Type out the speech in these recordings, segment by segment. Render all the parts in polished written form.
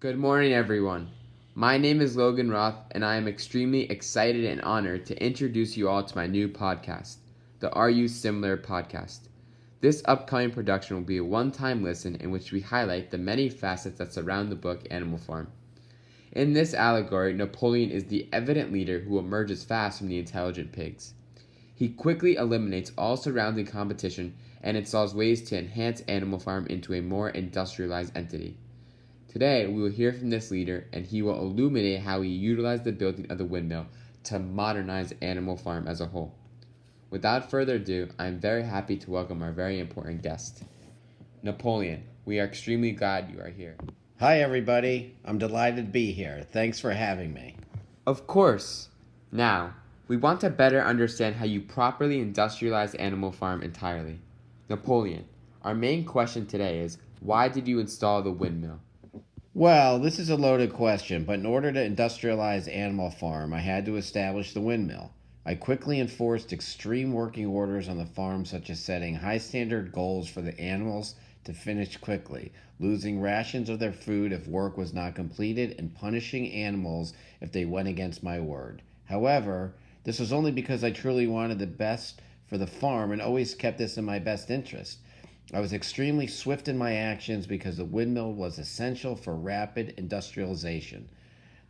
Good morning, everyone. My name is Logan Roth, and I am extremely excited and honored to introduce you all to my new podcast, the Are You Similar podcast. This upcoming production will be a one-time listen in which we highlight the many facets that surround the book Animal Farm. In this allegory, Napoleon is the evident leader who emerges fast from the intelligent pigs. He quickly eliminates all surrounding competition and installs ways to enhance Animal Farm into a more industrialized entity. Today, we will hear from this leader, and he will illuminate how he utilized the building of the windmill to modernize Animal Farm as a whole. Without further ado, I am very happy to welcome our very important guest. Napoleon, we are extremely glad you are here. Hi, everybody. I'm delighted to be here. Thanks for having me. Of course. Now, we want to better understand how you properly industrialize Animal Farm entirely. Napoleon, our main question today is, why did you install the windmill? Well, this is a loaded question, but in order to industrialize Animal Farm, I had to establish the windmill. I quickly enforced extreme working orders on the farm, such as setting high standard goals for the animals to finish quickly, losing rations of their food if work was not completed, and punishing animals if they went against my word. However, this was only because I truly wanted the best for the farm and always kept this in my best interest. I was extremely swift in my actions because the windmill was essential for rapid industrialization.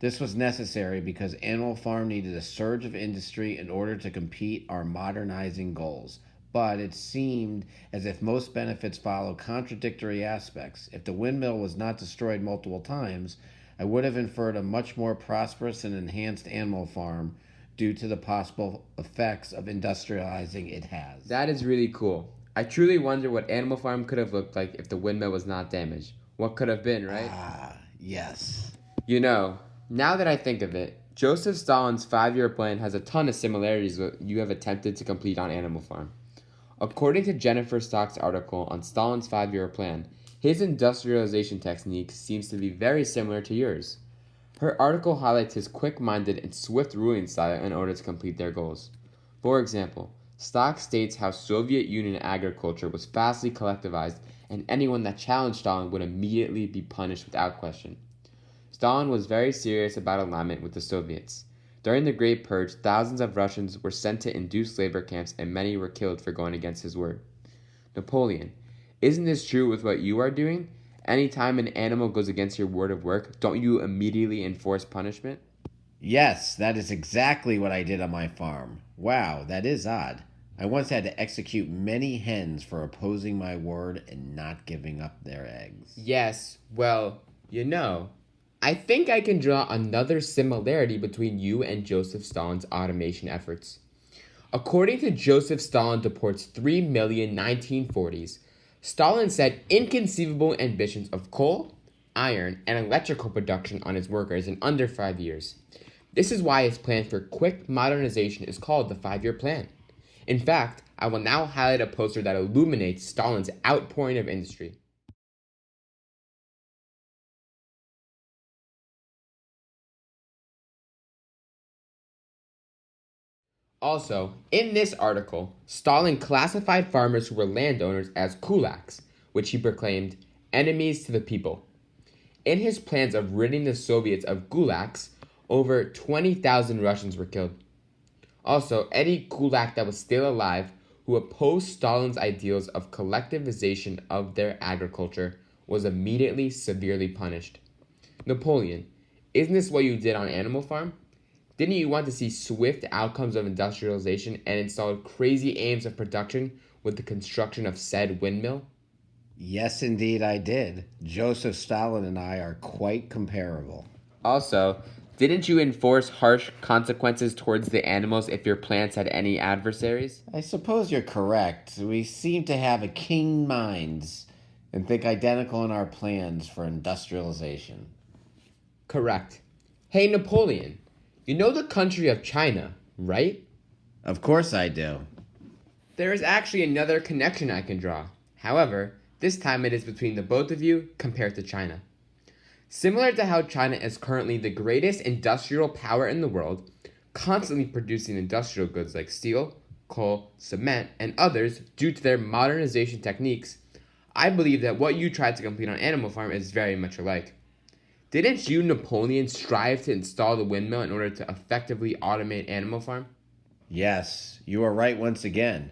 This was necessary because Animal Farm needed a surge of industry in order to compete our modernizing goals. But it seemed as if most benefits follow contradictory aspects. If the windmill was not destroyed multiple times, I would have inferred a much more prosperous and enhanced Animal Farm due to the possible effects of industrializing it has. That is really cool. I truly wonder what Animal Farm could have looked like if the windmill was not damaged. What could have been, right? Yes. Now that I think of it, Joseph Stalin's 5-year plan has a ton of similarities with what you have attempted to complete on Animal Farm. According to Jennifer Stock's article on Stalin's 5-year plan, his industrialization technique seems to be very similar to yours. Her article highlights his quick-minded and swift ruling style in order to complete their goals. For example, Stock states how Soviet Union agriculture was fastly collectivized and anyone that challenged Stalin would immediately be punished without question. Stalin was very serious about alignment with the Soviets. During the Great Purge, thousands of Russians were sent to induced labor camps and many were killed for going against his word. Napoleon, isn't this true with what you are doing? Anytime an animal goes against your word of work, don't you immediately enforce punishment? Yes, that is exactly what I did on my farm. Wow, that is odd. I once had to execute many hens for opposing my word and not giving up their eggs. Yes, well, I think I can draw another similarity between you and Joseph Stalin's automation efforts. According to Joseph Stalin Deport's 3 million 1940s, Stalin set inconceivable ambitions of coal, iron, and electrical production on his workers in under 5 years. This is why his plan for quick modernization is called the 5-year plan. In fact, I will now highlight a poster that illuminates Stalin's outpouring of industry. Also, in this article, Stalin classified farmers who were landowners as kulaks, which he proclaimed enemies to the people. In his plans of ridding the Soviets of gulags, over 20,000 Russians were killed. Also, any kulak that was still alive who opposed Stalin's ideals of collectivization of their agriculture was immediately severely punished. Napoleon, isn't this what you did on Animal Farm? Didn't you want to see swift outcomes of industrialization and install crazy aims of production with the construction of said windmill? Yes, indeed, I did. Joseph Stalin and I are quite comparable. Also, didn't you enforce harsh consequences towards the animals if your plants had any adversaries? I suppose you're correct. We seem to have a keen minds and think identical in our plans for industrialization. Correct. Hey, Napoleon, you know the country of China, right? Of course I do. There is actually another connection I can draw. However, this time it is between the both of you compared to China. Similar to how China is currently the greatest industrial power in the world, constantly producing industrial goods like steel, coal, cement, and others due to their modernization techniques, I believe that what you tried to complete on Animal Farm is very much alike. Didn't you, Napoleon, strive to install the windmill in order to effectively automate Animal Farm? Yes, you are right once again.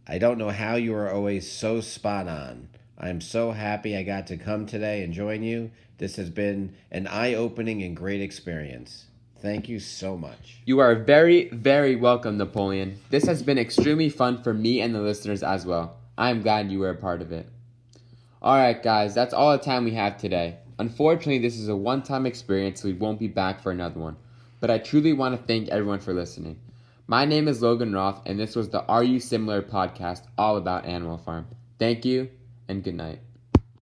I don't know how you are always so spot on. I am so happy I got to come today and join you. This has been an eye-opening and great experience. Thank you so much. You are very, very welcome, Napoleon. This has been extremely fun for me and the listeners as well. I am glad you were a part of it. Alright guys, that's all the time we have today. Unfortunately, this is a one-time experience, so we won't be back for another one. But I truly want to thank everyone for listening. My name is Logan Roth, and this was the Are You Similar podcast all about Animal Farm. Thank you, and good night.